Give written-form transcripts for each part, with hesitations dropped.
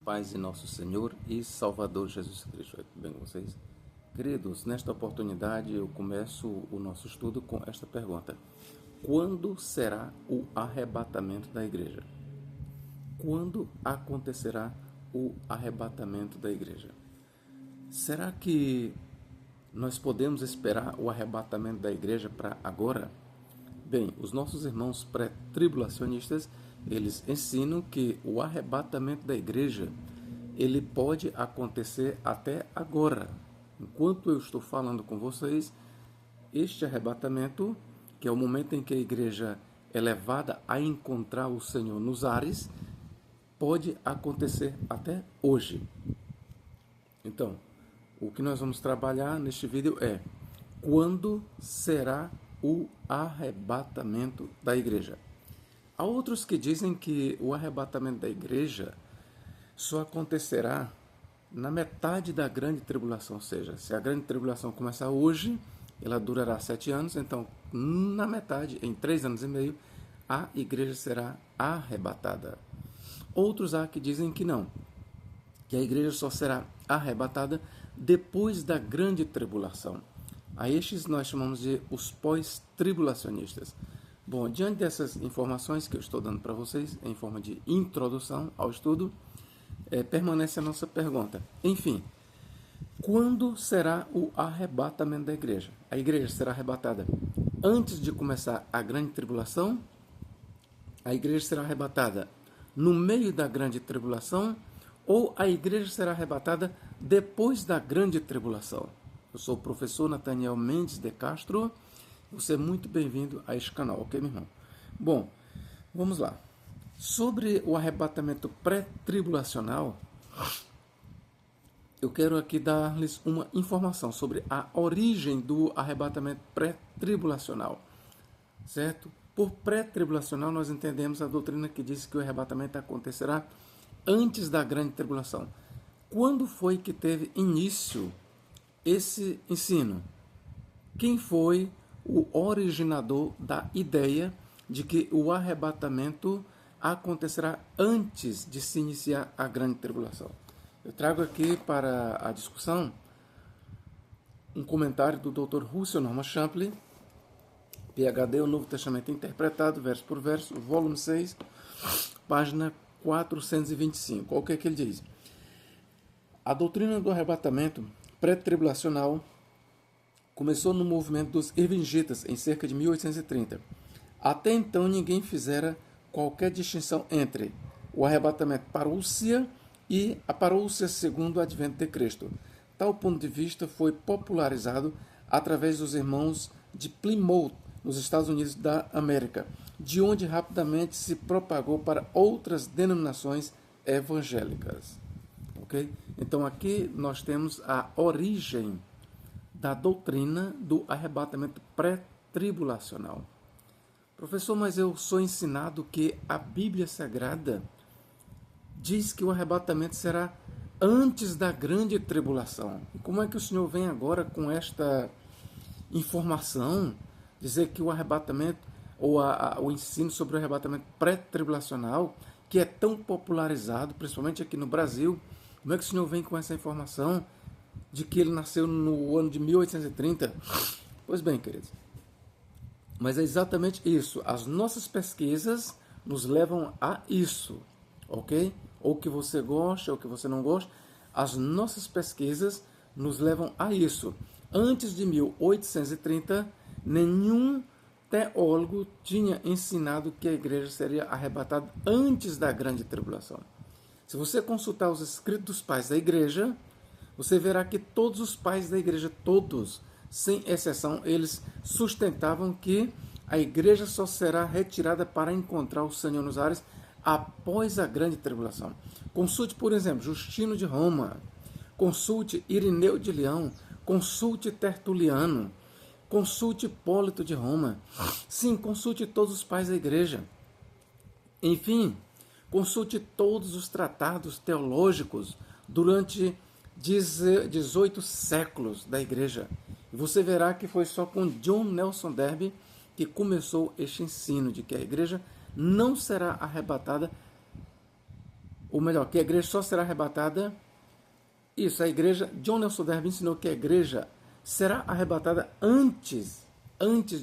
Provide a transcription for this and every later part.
Paz de nosso Senhor e Salvador Jesus Cristo. Tudo bem com vocês? Queridos, nesta oportunidade eu começo o nosso estudo com esta pergunta: quando será o arrebatamento da igreja? Quando acontecerá o arrebatamento da igreja? Será que nós podemos esperar o arrebatamento da igreja para agora? Bem, os nossos irmãos pré-tribulacionistas, eles ensinam que o arrebatamento da igreja, ele pode acontecer até agora. Enquanto eu estou falando com vocês, este arrebatamento, que é o momento em que a igreja é levada a encontrar o Senhor nos ares, pode acontecer até hoje. Então, o que nós vamos trabalhar neste vídeo é: quando será o arrebatamento da igreja? Há outros que dizem que o arrebatamento da igreja só acontecerá na metade da grande tribulação, ou seja, se a grande tribulação começar hoje, ela durará 7 anos, então na metade, em 3 anos e meio, a igreja será arrebatada. Outros há que dizem que não, que a igreja só será arrebatada depois da grande tribulação. A estes nós chamamos de os pós-tribulacionistas. Bom, diante dessas informações que eu estou dando para vocês, em forma de introdução ao estudo, permanece a nossa pergunta. Enfim, quando será o arrebatamento da igreja? A igreja será arrebatada antes de começar a grande tribulação? A igreja será arrebatada no meio da grande tribulação? Ou a igreja será arrebatada depois da grande tribulação? Eu sou o professor Nathaniel Mendes de Castro. Você é muito bem-vindo a este canal, ok, meu irmão? Bom, vamos lá. Sobre o arrebatamento pré-tribulacional, eu quero aqui dar-lhes uma informação sobre a origem do arrebatamento pré-tribulacional, certo? Por pré-tribulacional, nós entendemos a doutrina que diz que o arrebatamento acontecerá antes da grande tribulação. Quando foi que teve início esse ensino? Quem foi o originador da ideia de que o arrebatamento acontecerá antes de se iniciar a grande tribulação? Eu trago aqui para a discussão um comentário do Dr. Russell Norman Champlin, PhD, o Novo Testamento Interpretado, verso por verso, volume 6, página 425. Olha o que é que ele diz. A doutrina do arrebatamento pré-tribulacional começou no movimento dos Irvingitas, em cerca de 1830. Até então, ninguém fizera qualquer distinção entre o arrebatamento parousia e a parousia segundo o advento de Cristo. Tal ponto de vista foi popularizado através dos irmãos de Plymouth, nos Estados Unidos da América, de onde rapidamente se propagou para outras denominações evangélicas. Okay? Então, aqui nós temos a origem da doutrina do arrebatamento pré-tribulacional. Professor, mas eu sou ensinado que a Bíblia Sagrada diz que o arrebatamento será antes da grande tribulação. E como é que o senhor vem agora com esta informação, dizer que o arrebatamento, ou o ensino sobre o arrebatamento pré-tribulacional, que é tão popularizado, principalmente aqui no Brasil, como é que o senhor vem com essa informação de que ele nasceu no ano de 1830? Pois bem, queridos, mas é exatamente isso. As nossas pesquisas nos levam a isso, ok? Ou que você goste, ou que você não goste, as nossas pesquisas nos levam a isso. Antes de 1830, nenhum teólogo tinha ensinado que a igreja seria arrebatada antes da grande tribulação. Se você consultar os escritos dos pais da igreja, você verá que todos os pais da igreja, todos, sem exceção, eles sustentavam que a igreja só será retirada para encontrar o Senhor nos ares após a grande tribulação. Consulte, por exemplo, Justino de Roma, consulte Irineu de Leão, consulte Tertuliano, consulte Hipólito de Roma. Sim, consulte todos os pais da igreja. Enfim, consulte todos os tratados teológicos durante 18 séculos da igreja. E você verá que foi só com John Nelson Darby que começou este ensino de que a igreja não será arrebatada ou melhor, que a igreja só será arrebatada. Isso, a igreja, John Nelson Darby ensinou que a igreja será arrebatada antes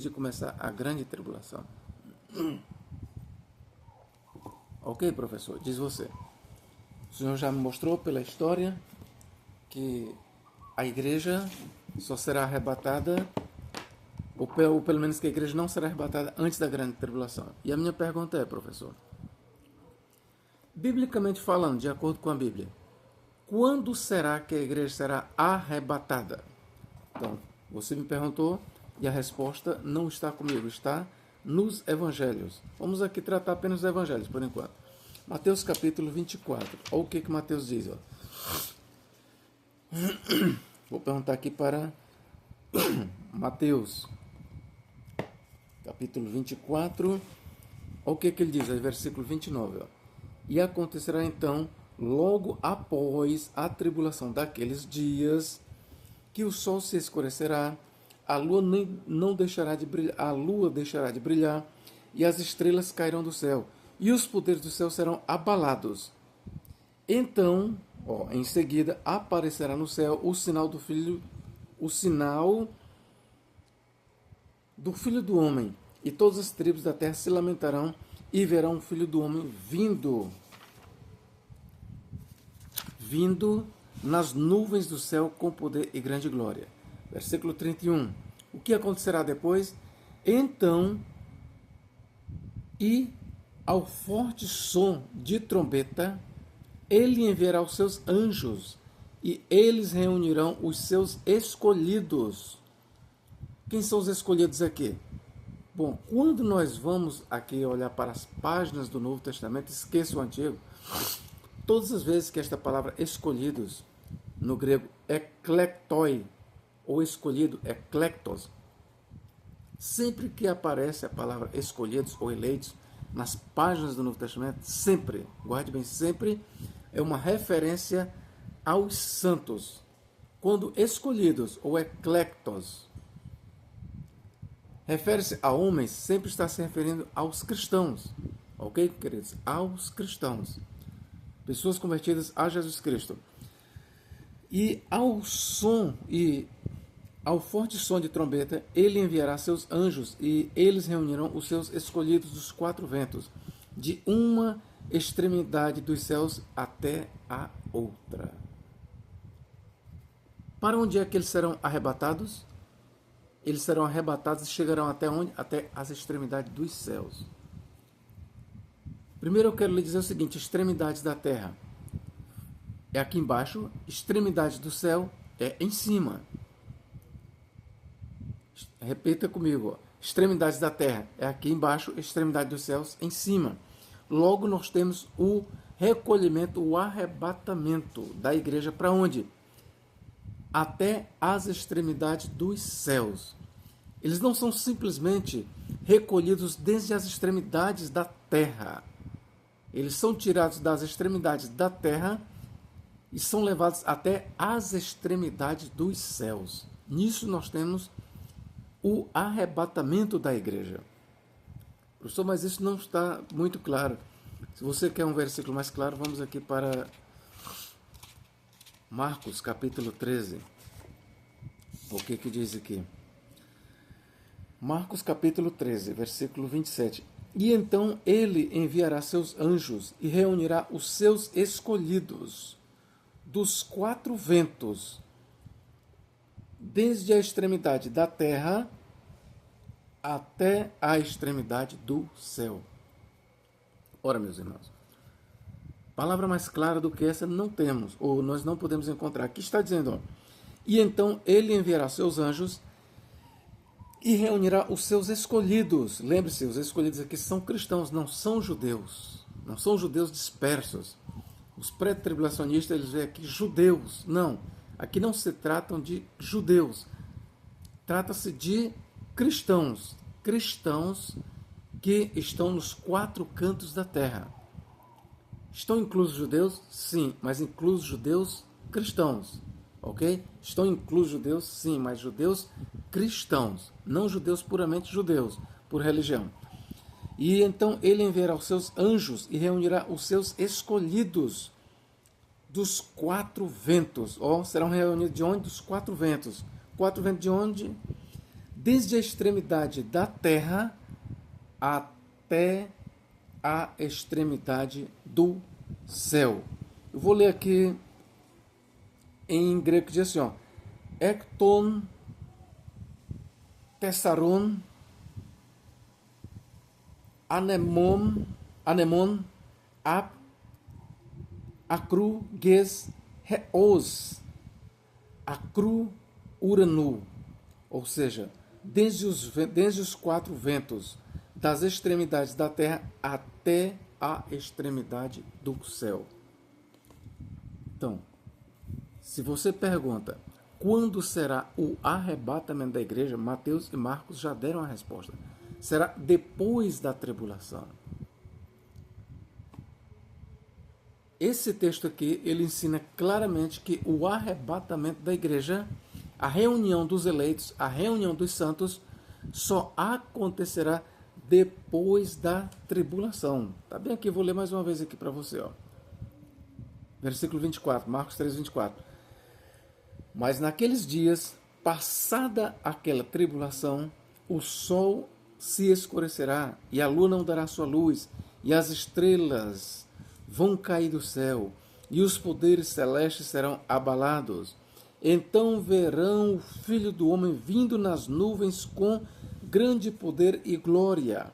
de começar a grande tribulação. Ok, professor? Diz você. O Senhor já me mostrou pela história que a igreja só será arrebatada, ou pelo menos que a igreja não será arrebatada antes da grande tribulação. E a minha pergunta é, professor, biblicamente falando, de acordo com a Bíblia, quando será que a igreja será arrebatada? Então, você me perguntou e a resposta não está comigo, está nos evangelhos. Vamos aqui tratar apenas dos evangelhos por enquanto. Mateus capítulo 24. Olha o que Mateus diz. Ó. Vou perguntar aqui para Mateus capítulo 24. Olha o que ele diz, versículo 29. Ó. E acontecerá então, logo após a tribulação daqueles dias, que o sol se escurecerá, a lua não deixará de brilhar, a lua deixará de brilhar, e as estrelas cairão do céu, e os poderes do céu serão abalados. Então, em seguida, aparecerá no céu o sinal do Filho do Homem, e todas as tribos da terra se lamentarão e verão o Filho do Homem vindo nas nuvens do céu com poder e grande glória. Versículo 31. O que acontecerá depois? Então, e ao forte som de trombeta, ele enviará os seus anjos, e eles reunirão os seus escolhidos. Quem são os escolhidos aqui? Bom, quando nós vamos aqui olhar para as páginas do Novo Testamento, esqueça o Antigo, todas as vezes que esta palavra escolhidos, no grego eklektoi, ou escolhido, eklektos, sempre que aparece a palavra escolhidos ou eleitos nas páginas do Novo Testamento, sempre, guarde bem, sempre é uma referência aos santos. Quando escolhidos ou eklektos refere-se a homens, sempre está se referindo aos cristãos. Ok, queridos? Aos cristãos. Pessoas convertidas a Jesus Cristo. E ao forte som de trombeta, ele enviará seus anjos, e eles reunirão os seus escolhidos dos quatro ventos, de uma extremidade dos céus até a outra. Para onde é que eles serão arrebatados? Eles serão arrebatados e chegarão até onde? Até as extremidades dos céus. Primeiro eu quero lhe dizer o seguinte: extremidades da terra é aqui embaixo, extremidades do céu é em cima. Repita comigo: extremidades da terra é aqui embaixo, extremidade dos céus em cima. Logo nós temos o recolhimento, o arrebatamento da igreja para onde? Até as extremidades dos céus. Eles não são simplesmente recolhidos desde as extremidades da terra. Eles são tirados das extremidades da terra e são levados até as extremidades dos céus. Nisso nós temos o arrebatamento da igreja. Professor, mas isso não está muito claro. Se você quer um versículo mais claro, vamos aqui para Marcos, capítulo 13. O que diz aqui? Marcos, capítulo 13, versículo 27. E então ele enviará seus anjos e reunirá os seus escolhidos dos quatro ventos, desde a extremidade da terra até a extremidade do céu. Ora, meus irmãos, palavra mais clara do que essa não temos, ou nós não podemos encontrar. Aqui está dizendo, e então ele enviará seus anjos e reunirá os seus escolhidos. Lembre-se, os escolhidos aqui são cristãos, não são judeus. Não são judeus dispersos. Os pré-tribulacionistas, eles veem aqui judeus. Não, aqui não se tratam de judeus. Trata-se de cristãos. Cristãos que estão nos quatro cantos da terra. Estão inclusos judeus? Sim, mas inclusos judeus cristãos. Ok? Estão inclusos judeus? Sim, mas judeus cristãos. Não judeus puramente judeus, por religião. E então ele enviará os seus anjos e reunirá os seus escolhidos dos quatro ventos. Serão reunidos de onde? Dos quatro ventos. Quatro ventos de onde? Desde a extremidade da terra até a extremidade do céu. Eu vou ler aqui em grego, que diz assim, Ekton Tessaron Anemon Acru Ges Reos Acru Uranu. Ou seja, desde os quatro ventos, das extremidades da terra até a extremidade do céu. Então, se você pergunta quando será o arrebatamento da igreja, Mateus e Marcos já deram a resposta. Será depois da tribulação. Esse texto aqui, ele ensina claramente que o arrebatamento da igreja, a reunião dos eleitos, a reunião dos santos, só acontecerá depois da tribulação. Tá bem aqui, vou ler mais uma vez aqui para você. Versículo 24, Marcos 3, 24. Mas naqueles dias, passada aquela tribulação, o sol se escurecerá, e a lua não dará sua luz, e as estrelas vão cair do céu, e os poderes celestes serão abalados. Então verão o Filho do Homem vindo nas nuvens com grande poder e glória.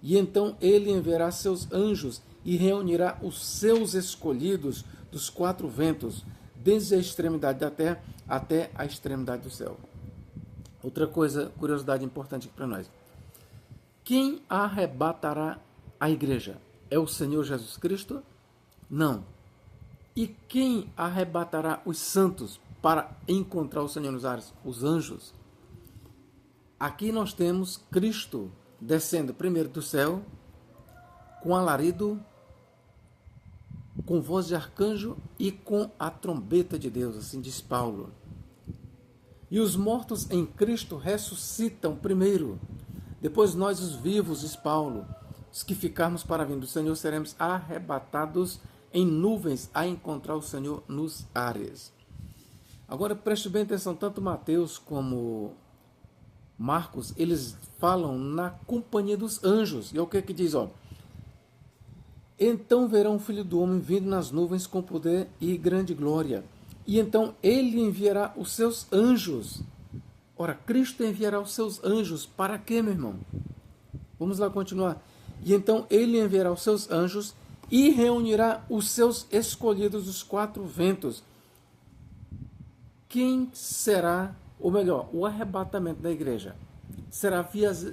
E então ele enviará seus anjos e reunirá os seus escolhidos dos quatro ventos, desde a extremidade da terra até a extremidade do céu. Outra coisa, curiosidade importante aqui para nós. Quem arrebatará a igreja? É o Senhor Jesus Cristo? Não. E quem arrebatará os santos para encontrar o Senhor nos ares? Os anjos. Aqui nós temos Cristo descendo primeiro do céu, com alarido, com voz de arcanjo e com a trombeta de Deus, assim diz Paulo. E os mortos em Cristo ressuscitam primeiro. Depois nós, os vivos, diz Paulo, os que ficarmos para vir do Senhor, seremos arrebatados em nuvens a encontrar o Senhor nos ares. Agora preste bem atenção, tanto Mateus como Marcos, eles falam na companhia dos anjos. E é o que diz, Então verão o Filho do Homem vindo nas nuvens com poder e grande glória. E então ele enviará os seus anjos. Ora, Cristo enviará os seus anjos para quê, meu irmão? Vamos lá continuar. E então ele enviará os seus anjos e reunirá os seus escolhidos dos quatro ventos. Quem será, ou melhor, o arrebatamento da igreja será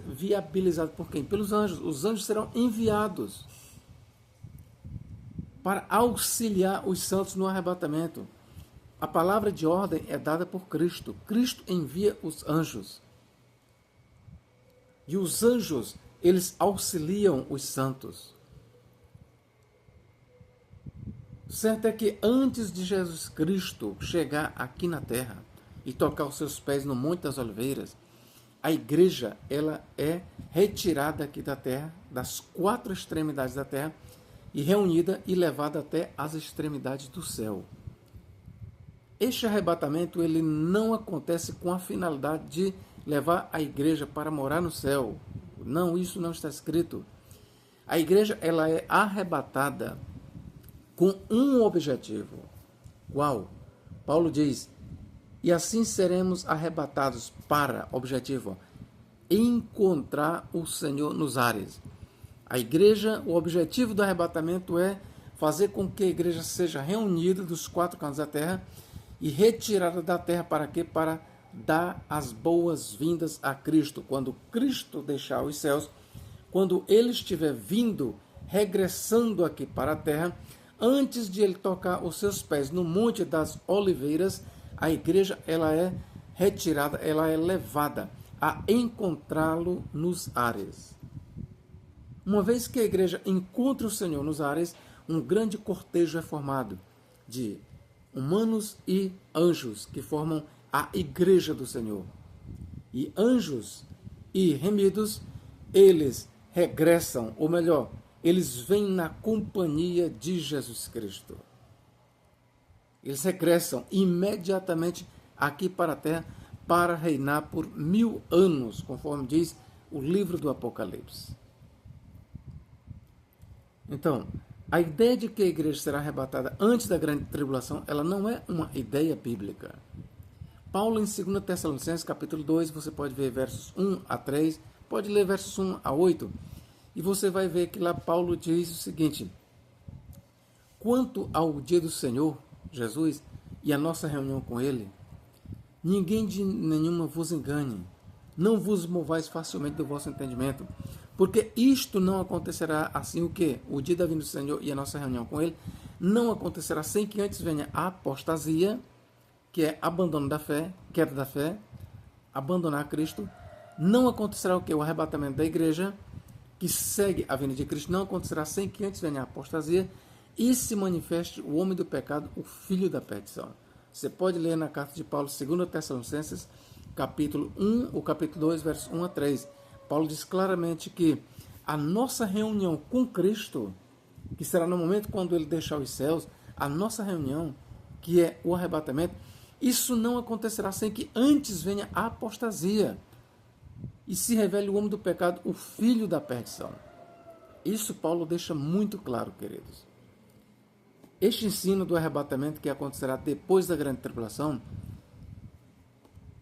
viabilizado por quem? Pelos anjos. Os anjos serão enviados para auxiliar os santos no arrebatamento. A palavra de ordem é dada por Cristo. Cristo envia os anjos. E os anjos, eles auxiliam os santos. Certo é que antes de Jesus Cristo chegar aqui na terra e tocar os seus pés no Monte das Oliveiras, a igreja ela é retirada aqui da terra, das quatro extremidades da terra, e reunida e levada até as extremidades do céu. Este arrebatamento ele não acontece com a finalidade de levar a igreja para morar no céu. Não, isso não está escrito. A igreja ela é arrebatada com um objetivo. Qual? Paulo diz, e assim seremos arrebatados para, objetivo, encontrar o Senhor nos ares. A igreja, o objetivo do arrebatamento é fazer com que a igreja seja reunida dos quatro cantos da terra e retirada da terra para quê? Para dar as boas-vindas a Cristo. Quando Cristo deixar os céus, quando ele estiver vindo, regressando aqui para a terra, antes de ele tocar os seus pés no Monte das Oliveiras, a igreja ela é retirada, ela é levada a encontrá-lo nos ares. Uma vez que a igreja encontra o Senhor nos ares, um grande cortejo é formado de humanos e anjos que formam a igreja do Senhor. E anjos e remidos, eles regressam, ou melhor, eles vêm na companhia de Jesus Cristo. Eles regressam imediatamente aqui para a terra para reinar por 1000 anos, conforme diz o livro do Apocalipse. Então, a ideia de que a igreja será arrebatada antes da grande tribulação, ela não é uma ideia bíblica. Paulo, em 2 Tessalonicenses, capítulo 2, você pode ver versos 1 a 3, pode ler versos 1 a 8, e você vai ver que lá Paulo diz o seguinte: quanto ao dia do Senhor, Jesus, e a nossa reunião com ele, ninguém de nenhuma vos engane, não vos movais facilmente do vosso entendimento, porque isto não acontecerá assim o quê? O dia da vinda do Senhor e a nossa reunião com ele não acontecerá sem que antes venha a apostasia, que é abandono da fé, queda da fé, abandonar Cristo. Não acontecerá o quê? O arrebatamento da igreja, que segue a vinda de Cristo, não acontecerá sem que antes venha a apostasia e se manifeste o homem do pecado, o filho da perdição. Você pode ler na carta de Paulo, 2 Tessalonicenses, capítulo 1, o capítulo 2, versos 1 a 3. Paulo diz claramente que a nossa reunião com Cristo, que será no momento quando ele deixar os céus, a nossa reunião, que é o arrebatamento, isso não acontecerá sem que antes venha a apostasia e se revele o homem do pecado, o filho da perdição. Isso Paulo deixa muito claro, queridos. Este ensino do arrebatamento que acontecerá depois da grande tribulação,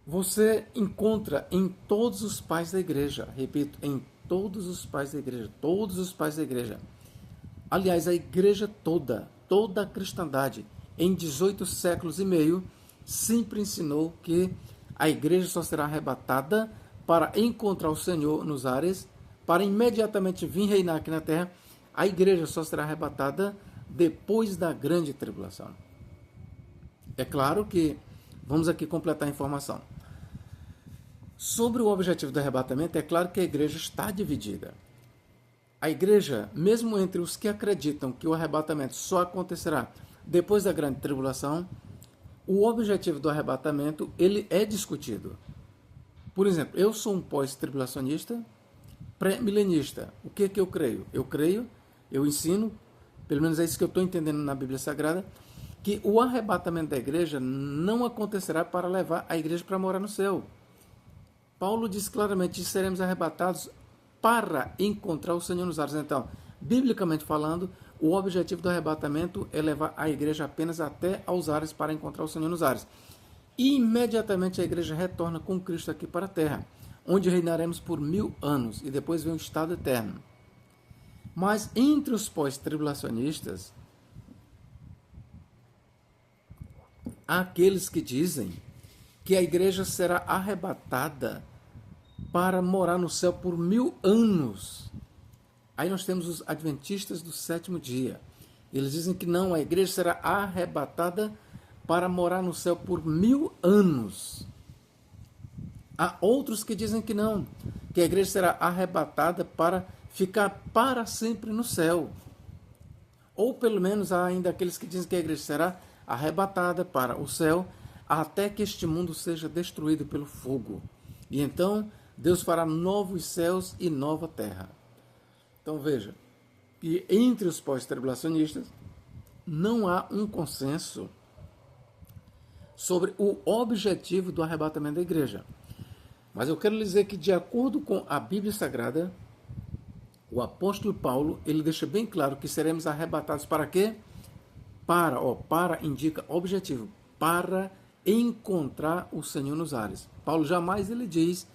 você encontra em todos os pais da igreja. Repito, em todos os pais da igreja. Todos os pais da igreja. Aliás, a igreja toda, toda a cristandade, em 18 séculos e meio, sempre ensinou que a igreja só será arrebatada para encontrar o Senhor nos ares, para imediatamente vir reinar aqui na terra. A igreja só será arrebatada depois da grande tribulação. É claro que, vamos aqui completar a informação. Sobre o objetivo do arrebatamento, é claro que a igreja está dividida. A igreja, mesmo entre os que acreditam que o arrebatamento só acontecerá depois da grande tribulação, o objetivo do arrebatamento, ele é discutido. Por exemplo, eu sou um pós-tribulacionista, pré-milenista. O que é que eu creio? Eu ensino, pelo menos é isso que eu estou entendendo na Bíblia Sagrada, que o arrebatamento da igreja não acontecerá para levar a igreja para morar no céu. Paulo diz claramente que seremos arrebatados para encontrar o Senhor nos ares. Então, biblicamente falando, o objetivo do arrebatamento é levar a igreja apenas até aos ares para encontrar o Senhor nos ares. E imediatamente a igreja retorna com Cristo aqui para a terra, onde reinaremos por 1000 anos e depois vem o estado eterno. Mas entre os pós-tribulacionistas, há aqueles que dizem que a igreja será arrebatada para morar no céu por 1000 anos. Aí nós temos os adventistas do sétimo dia. Eles dizem que não, a igreja será arrebatada para morar no céu por 1000 anos. Há outros que dizem que não, que a igreja será arrebatada para ficar para sempre no céu. Ou pelo menos há ainda aqueles que dizem que a igreja será arrebatada para o céu até que este mundo seja destruído pelo fogo. E então Deus fará novos céus e nova terra. Então veja, que entre os pós-tribulacionistas não há um consenso sobre o objetivo do arrebatamento da igreja. Mas eu quero dizer que, de acordo com a Bíblia Sagrada, o apóstolo Paulo, ele deixa bem claro que seremos arrebatados para quê? Para indica objetivo, para encontrar o Senhor nos ares. Paulo jamais ele diz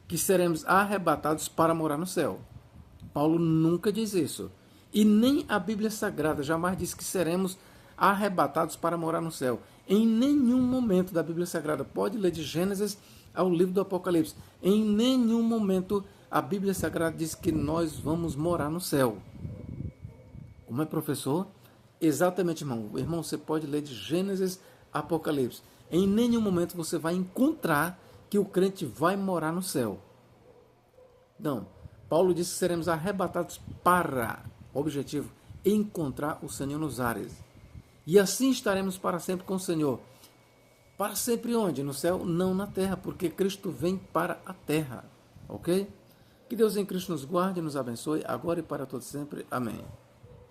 que seremos arrebatados para morar no céu. Paulo nunca diz isso. E nem a Bíblia Sagrada jamais diz que seremos arrebatados para morar no céu. Em nenhum momento da Bíblia Sagrada, pode ler de Gênesis ao livro do Apocalipse, em nenhum momento a Bíblia Sagrada diz que nós vamos morar no céu. Como é, professor? Exatamente, irmão. Irmão, você pode ler de Gênesis a Apocalipse. Em nenhum momento você vai encontrar que o crente vai morar no céu. Não. Paulo disse que seremos arrebatados para, objetivo, encontrar o Senhor nos ares. E assim estaremos para sempre com o Senhor. Para sempre onde? No céu? Não na terra, porque Cristo vem para a terra. Ok? Que Deus em Cristo nos guarde e nos abençoe, agora e para todo sempre. Amém.